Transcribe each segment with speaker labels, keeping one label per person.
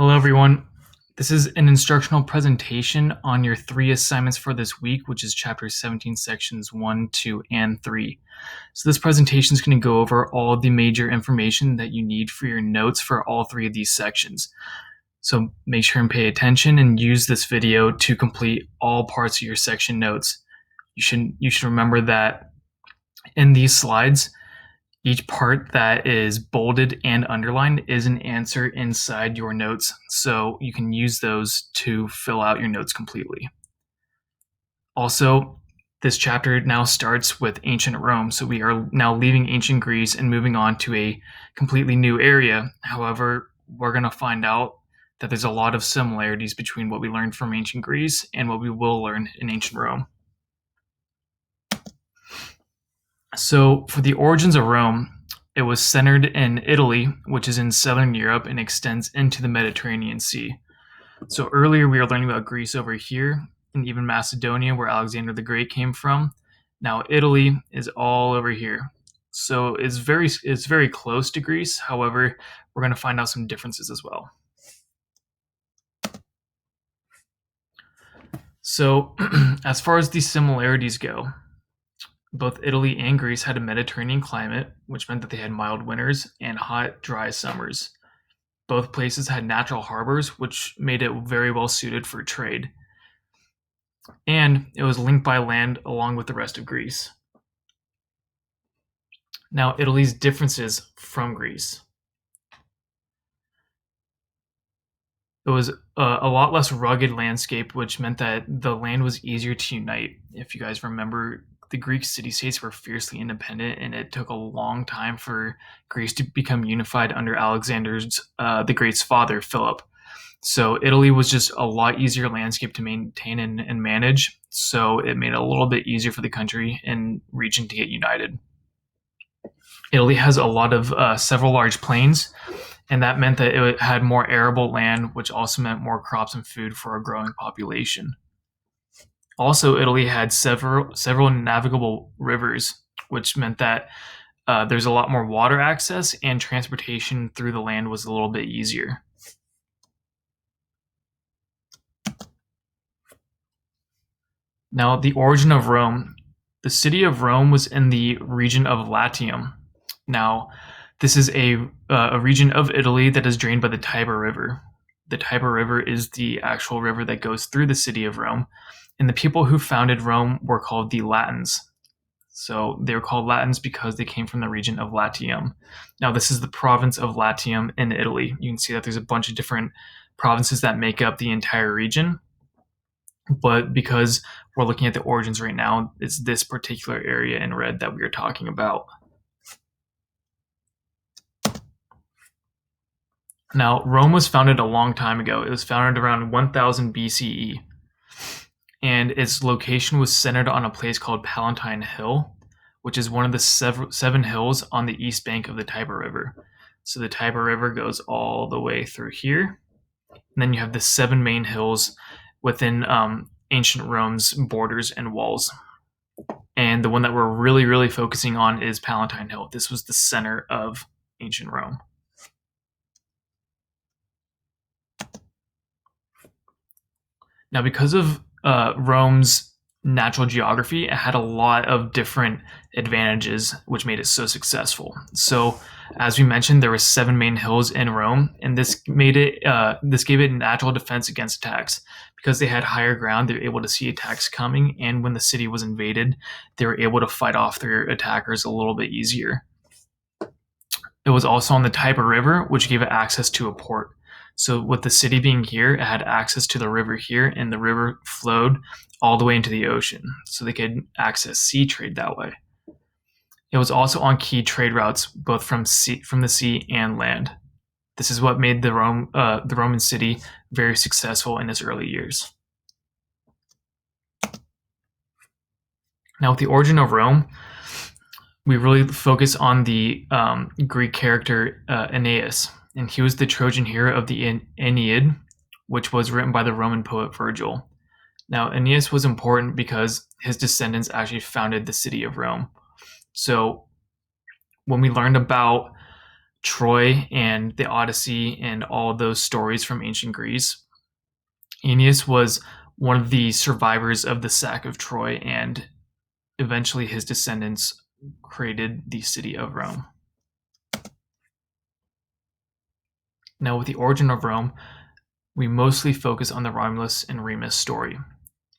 Speaker 1: Hello, everyone. This is an instructional presentation on your 3 assignments for this week, which is Chapter 17, Sections 1, 2, and 3. So this presentation is going to go over all the major information that you need for your notes for all 3 of these sections. So make sure and pay attention and use this video to complete all parts of your section notes. You should remember that in these slides, each part that is bolded and underlined is an answer inside your notes, so you can use those to fill out your notes completely. Also, this chapter now starts with ancient Rome, so we are now leaving ancient Greece and moving on to a completely new area. However, we're going to find out that there's a lot of similarities between what we learned from ancient Greece and what we will learn in ancient Rome. So for the origins of Rome, it was centered in Italy, which is in southern Europe and extends into the Mediterranean Sea. So earlier we were learning about Greece over here, and even Macedonia, where Alexander the Great came from. Now Italy is all over here. So it's very close to Greece. However, we're going to find out some differences as well. So as far as these similarities go, both Italy and Greece had a Mediterranean climate, which meant that they had mild winters and hot, dry summers. Both places had natural harbors, which made it very well suited for trade. And it was linked by land along with the rest of Greece. Now, Italy's differences from Greece. It was a lot less rugged landscape, which meant that the land was easier to unite. If you guys remember, the Greek city-states were fiercely independent, and it took a long time for Greece to become unified under Alexander's the Great's father, Philip. So Italy was just a lot easier landscape to maintain and manage, so it made it a little bit easier for the country and region to get united. Italy has a lot of several large plains, and that meant that it had more arable land, which also meant more crops and food for a growing population. Also, Italy had several navigable rivers, which meant that there's a lot more water access, and transportation through the land was a little bit easier. Now, the origin of Rome. The city of Rome was in the region of Latium. Now, this is a region of Italy that is drained by the Tiber River. The Tiber River is the actual river that goes through the city of Rome. And the people who founded Rome were called the Latins. So they were called Latins because they came from the region of Latium. Now, this is the province of Latium in Italy. You can see that there's a bunch of different provinces that make up the entire region. But because we're looking at the origins right now, it's this particular area in red that we are talking about. Now, Rome was founded a long time ago. It was founded around 1000 BCE. And its location was centered on a place called Palatine Hill, which is one of the seven hills on the east bank of the Tiber River. So the Tiber River goes all the way through here. And then you have the 7 main hills within ancient Rome's borders and walls. And the one that we're really focusing on is Palatine Hill. This was the center of ancient Rome. Now, because of Rome's natural geography, it had a lot of different advantages, which made it so successful. So, as we mentioned, there were 7 main hills in Rome, and this gave it natural defense against attacks. Because they had higher ground, they were able to see attacks coming, and when the city was invaded, they were able to fight off their attackers a little bit easier. It was also on the Tiber River, which gave it access to a port. So with the city being here, it had access to the river here, and the river flowed all the way into the ocean, so they could access sea trade that way. It was also on key trade routes, both from the sea and land. This is what made the Roman city very successful in its early years. Now, with the origin of Rome, we really focus on the Greek character Aeneas. And he was the Trojan hero of the Aeneid, which was written by the Roman poet Virgil. Now, Aeneas was important because his descendants actually founded the city of Rome. So when we learned about Troy and the Odyssey and all those stories from ancient Greece. Aeneas was one of the survivors of the sack of Troy, and eventually his descendants created the city of Rome. Now, with the origin of Rome, we mostly focus on the Romulus and Remus story.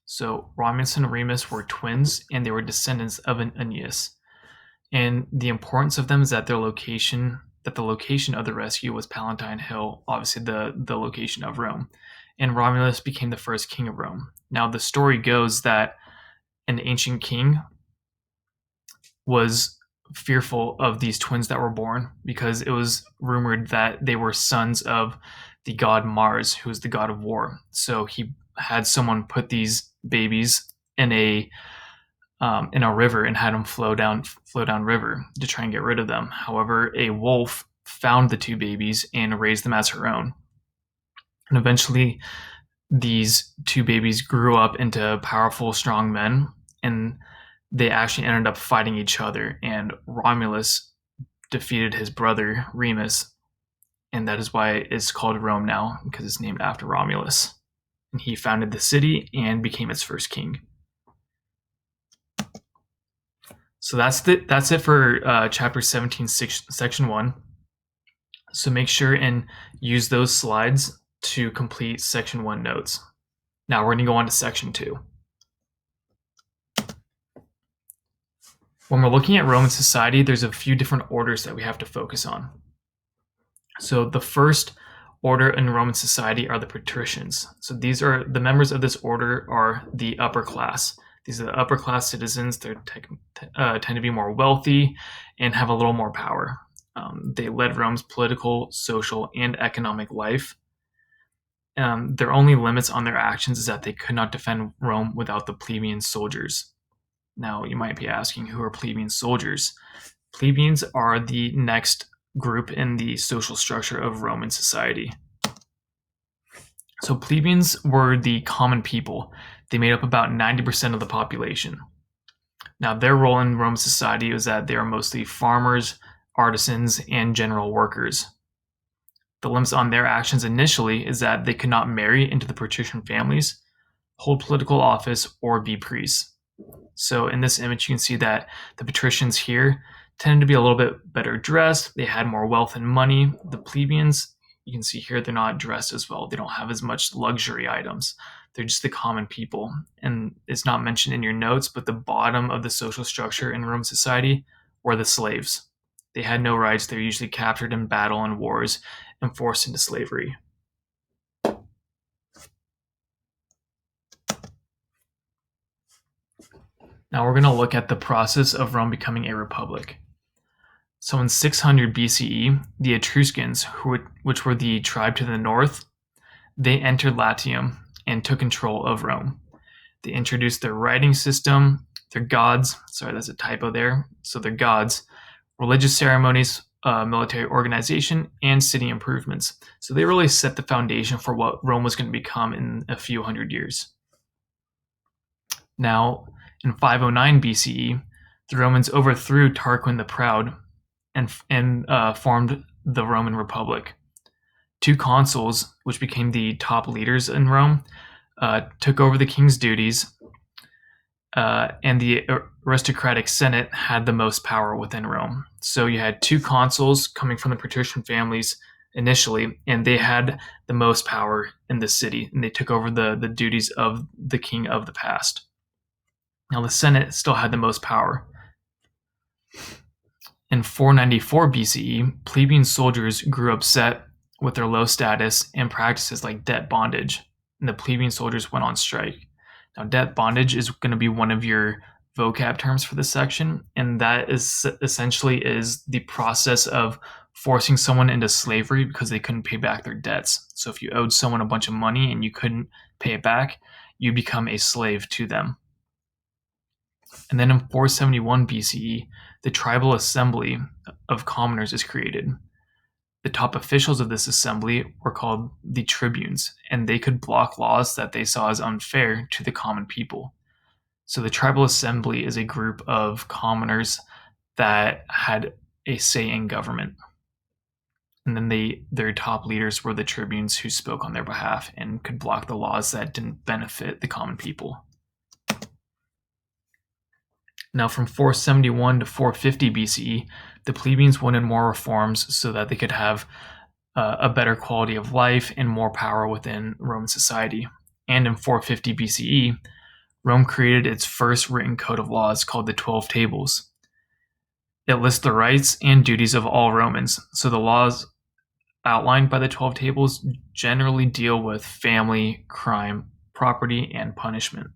Speaker 1: So, Romulus and Remus were twins, and they were descendants of an Aeneas. And the importance of them is that the location of the rescue was Palatine Hill, obviously the location of Rome. And Romulus became the first king of Rome. Now, the story goes that an ancient king was fearful of these twins that were born because it was rumored that they were sons of the god Mars, who is the god of war. So he had someone put these babies in a river and had them flow down river to try and get rid of them. However, a wolf found the two babies and raised them as her own. And eventually, these two babies grew up into powerful, strong men, and they actually ended up fighting each other. And Romulus defeated his brother Remus, and that is why it's called Rome now, because it's named after Romulus. And he founded the city and became its first king. So that's it for chapter 17, section 1. So make sure and use those slides to complete section 1 notes. Now we're going to go on to section 2. When we're looking at Roman society, there's a few different orders that we have to focus on. So the first order in Roman society are the patricians. So these are the members of this order are the upper class. These are the upper class citizens. They tend to be more wealthy and have a little more power. They led Rome's political, social, and economic life. Their only limits on their actions is that they could not defend Rome without the plebeian soldiers. Now, you might be asking, who are plebeian soldiers? Plebeians are the next group in the social structure of Roman society. So plebeians were the common people. They made up about 90% of the population. Now, their role in Roman society was that they are mostly farmers, artisans, and general workers. The limits on their actions initially is that they could not marry into the patrician families, hold political office, or be priests. So in this image, you can see that the patricians here tended to be a little bit better dressed. They had more wealth and money. The plebeians, you can see here, they're not dressed as well. They don't have as much luxury items. They're just the common people. And it's not mentioned in your notes, but the bottom of the social structure in Roman society were the slaves. They had no rights. They're usually captured in battle and wars and forced into slavery. Now we're going to look at the process of Rome becoming a republic. So in 600 BCE, the Etruscans, which were the tribe to the north, they entered Latium and took control of Rome. They introduced their writing system, their gods, sorry, there's a typo there, so their gods, religious ceremonies, military organization, and city improvements. So they really set the foundation for what Rome was going to become in a few hundred years. Now, in 509 BCE, the Romans overthrew Tarquin the Proud and formed the Roman Republic. Two consuls, which became the top leaders in Rome, took over the king's duties, and the aristocratic Senate had the most power within Rome. So you had two consuls coming from the patrician families initially, and they had the most power in the city, and they took over the duties of the king of the past. Now, the Senate still had the most power. In 494 BCE, plebeian soldiers grew upset with their low status and practices like debt bondage, and the plebeian soldiers went on strike. Now, debt bondage is going to be one of your vocab terms for this section, and that is essentially is the process of forcing someone into slavery because they couldn't pay back their debts. So if you owed someone a bunch of money and you couldn't pay it back, you become a slave to them. And then in 471 BCE, the tribal assembly of commoners is created. The top officials of this assembly were called the tribunes, and they could block laws that they saw as unfair to the common people. So the tribal assembly is a group of commoners that had a say in government. And then their top leaders were the tribunes who spoke on their behalf and could block the laws that didn't benefit the common people. Now, from 471 to 450 BCE, the plebeians wanted more reforms so that they could have a better quality of life and more power within Roman society. And in 450 BCE, Rome created its first written code of laws called the 12 Tables. It lists the rights and duties of all Romans. So the laws outlined by the 12 Tables generally deal with family, crime, property, and punishment.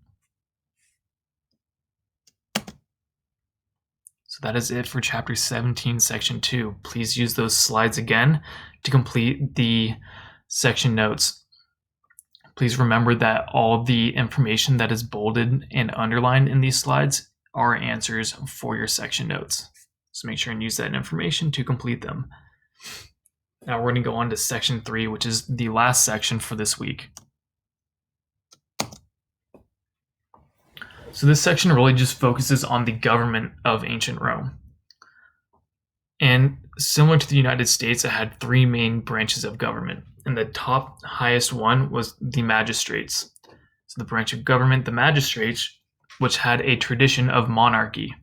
Speaker 1: So that is it for chapter 17, section 2. Please use those slides again to complete the section notes. Please remember that all the information that is bolded and underlined in these slides are answers for your section notes. So make sure and use that information to complete them. Now we're going to go on to section 3, which is the last section for this week. So this section really just focuses on the government of ancient Rome. And similar to the United States, it had 3 main branches of government. And the top highest one was the magistrates. So the branch of government, the magistrates, which had a tradition of monarchy.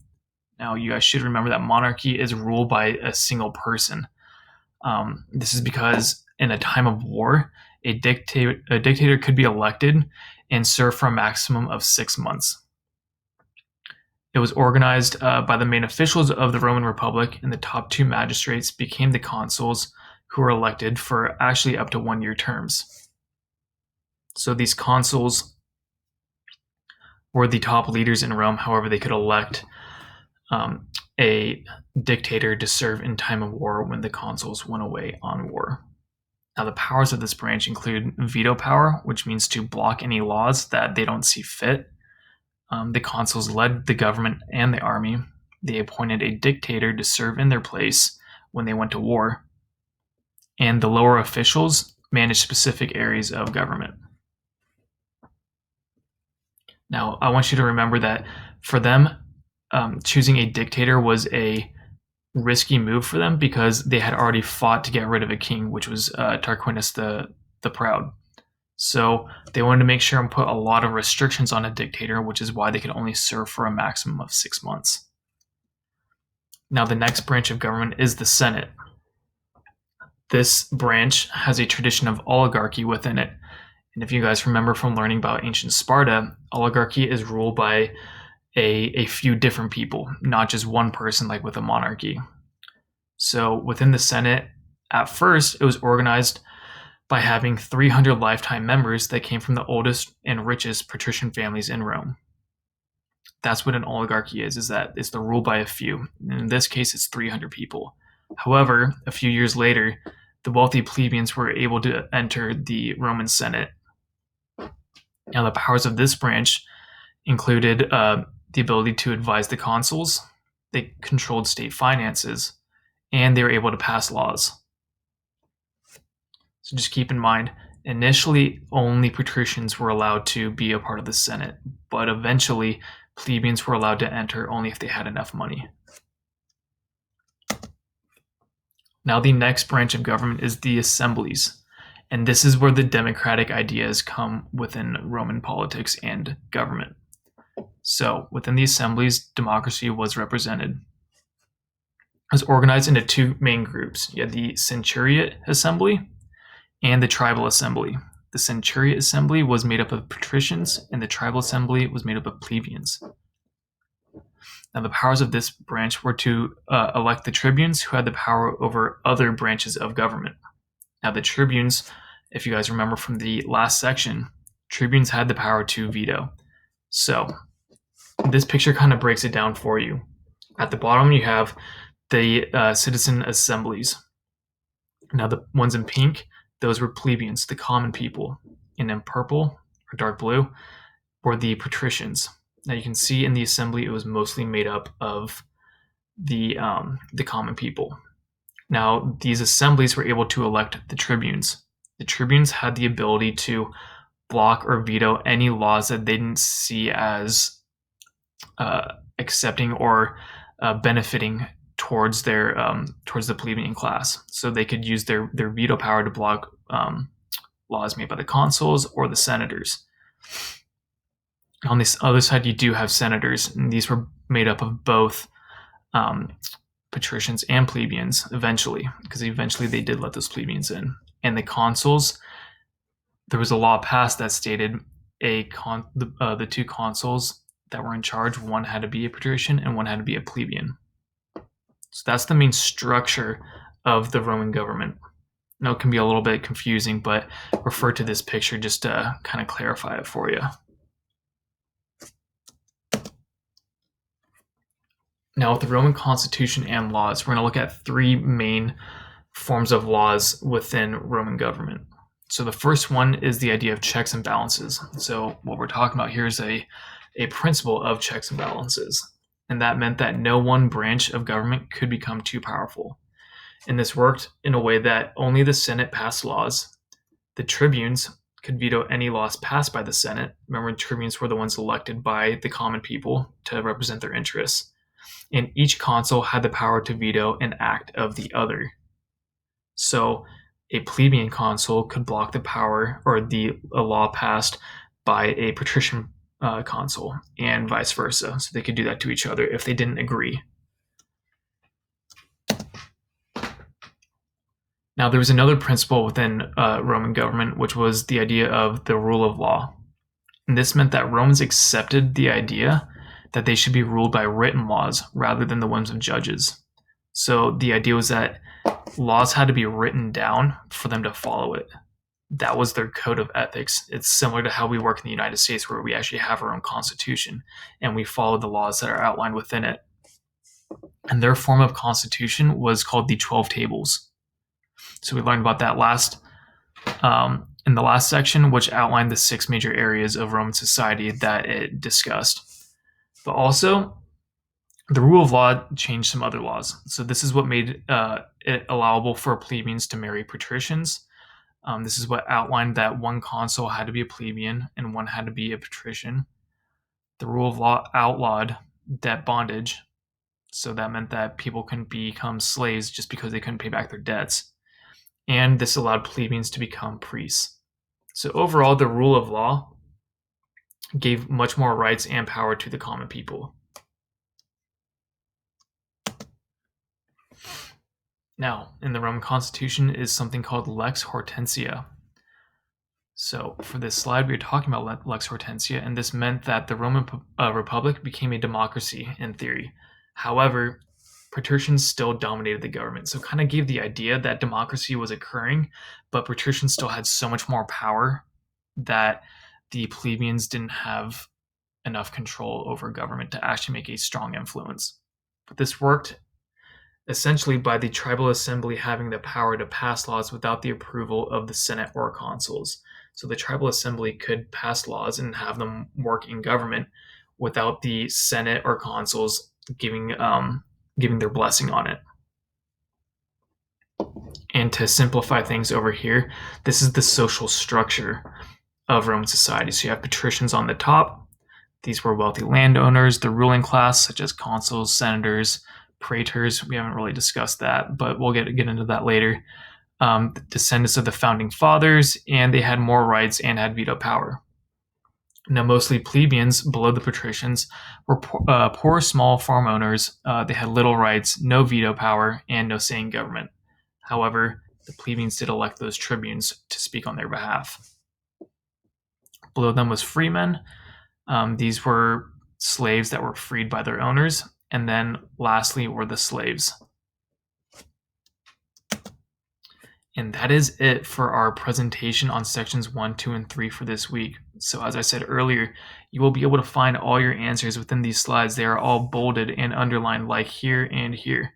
Speaker 1: Now you guys should remember that monarchy is ruled by a single person. This is because in a time of war, a dictator could be elected and serve for a maximum of 6 months. It was organized by the main officials of the Roman Republic, and the top 2 magistrates became the consuls, who were elected for actually up to 1-year terms. So these consuls were the top leaders in Rome. However, they could elect a dictator to serve in time of war when the consuls went away on war. Now, the powers of this branch include veto power, which means to block any laws that they don't see fit. The consuls led the government and the army. They appointed a dictator to serve in their place when they went to war. And the lower officials managed specific areas of government. Now, I want you to remember that for them, choosing a dictator was a risky move for them because they had already fought to get rid of a king, which was Tarquinius the Proud. So they wanted to make sure and put a lot of restrictions on a dictator, which is why they could only serve for a maximum of 6 months. Now, the next branch of government is the Senate. This branch has a tradition of oligarchy within it. And if you guys remember from learning about ancient Sparta, oligarchy is ruled by a few different people, not just one person like with a monarchy. So within the Senate, at first, it was organized by having 300 lifetime members that came from the oldest and richest patrician families in Rome. That's what an oligarchy is that it's the rule by a few. In this case, it's 300 people. However, a few years later, the wealthy plebeians were able to enter the Roman Senate. Now, the powers of this branch included the ability to advise the consuls, they controlled state finances, and they were able to pass laws. So just keep in mind, initially only patricians were allowed to be a part of the Senate, but eventually plebeians were allowed to enter only if they had enough money. Now the next branch of government is the assemblies, and this is where the democratic ideas come within Roman politics and government. So within the assemblies, democracy was represented. It was organized into 2 main groups. You had the centuriate assembly and the tribal assembly. The centuriate assembly was made up of patricians, and the tribal assembly was made up of plebeians. Now, the powers of this branch were to elect the tribunes, who had the power over other branches of government. Now, the tribunes, if you guys remember from the last section, tribunes had the power to veto. So this picture kind of breaks it down for you. At the bottom, you have the citizen assemblies. Now, the ones in pink, those were plebeians, the common people. And in purple, or dark blue, were the patricians. Now, you can see in the assembly, it was mostly made up of the common people. Now, these assemblies were able to elect the tribunes. The tribunes had the ability to block or veto any laws that they didn't see as accepting or benefiting towards towards the plebeian class. So they could use their veto power to block laws made by the consuls or the senators. On this other side, you do have senators, and these were made up of both patricians and plebeians eventually, because eventually they did let those plebeians in. And the consuls, there was a law passed that stated the two consuls that were in charge, one had to be a patrician and one had to be a plebeian. So that's the main structure of the Roman government. Now it can be a little bit confusing, but refer to this picture just to kind of clarify it for you. Now with the Roman constitution and laws, we're going to look at three main forms of laws within Roman government. So the first one is the idea of checks and balances. So what we're talking about here is a principle of checks and balances. And that meant that no one branch of government could become too powerful. And this worked in a way that only the Senate passed laws. The tribunes could veto any laws passed by the Senate. Remember, tribunes were the ones elected by the common people to represent their interests. And each consul had the power to veto an act of the other. So a plebeian consul could block the power or a law passed by a patrician consul, and vice versa. So they could do that to each other if they didn't agree. Now, there was another principle within Roman government, which was the idea of the rule of law. And this meant that Romans accepted the idea that they should be ruled by written laws rather than the whims of judges. So the idea was that laws had to be written down for them to follow it. That was their code of ethics. It's similar to how we work in the United States, where we actually have our own constitution and we follow the laws that are outlined within it. And their form of constitution was called the 12 Tables. So we learned about that in the last section, which outlined the 6 major areas of Roman society that it discussed. But also, the rule of law changed some other laws. So this is what made it allowable for plebeians to marry patricians. This is what outlined that one consul had to be a plebeian and one had to be a patrician. The rule of law outlawed debt bondage. So that meant that people couldn't become slaves just because they couldn't pay back their debts. And this allowed plebeians to become priests. So overall, the rule of law gave much more rights and power to the common people. Now, in the Roman Constitution is something called Lex Hortensia. So for this slide, we're talking about Lex Hortensia, and this meant that the Roman Republic became a democracy in theory. However, patricians still dominated the government, so it kind of gave the idea that democracy was occurring, but patricians still had so much more power that the plebeians didn't have enough control over government to actually make a strong influence. But this worked essentially by the tribal assembly having the power to pass laws without the approval of the Senate or consuls. So the tribal assembly could pass laws and have them work in government without the Senate or consuls giving their blessing on it. And to simplify things over here, this is the social structure of Roman society. So you have patricians on the top. These were wealthy landowners, the ruling class, such as consuls, senators, praetors. We haven't really discussed that, but we'll get into that later. The descendants of the founding fathers, and they had more rights and had veto power. Now, mostly plebeians below the patricians were poor, small farm owners. They had little rights, no veto power, and no say in government. However, the plebeians did elect those tribunes to speak on their behalf. Below them was freemen. These were slaves that were freed by their owners. And then lastly were the slaves. And that is it for our presentation on sections 1, 2, and 3 for this week. So as I said earlier, you will be able to find all your answers within these slides. They are all bolded and underlined like here and here.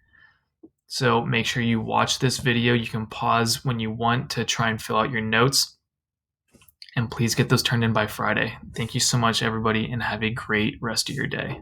Speaker 1: So make sure you watch this video. You can pause when you want to try and fill out your notes. And please get those turned in by Friday. Thank you so much, everybody, and have a great rest of your day.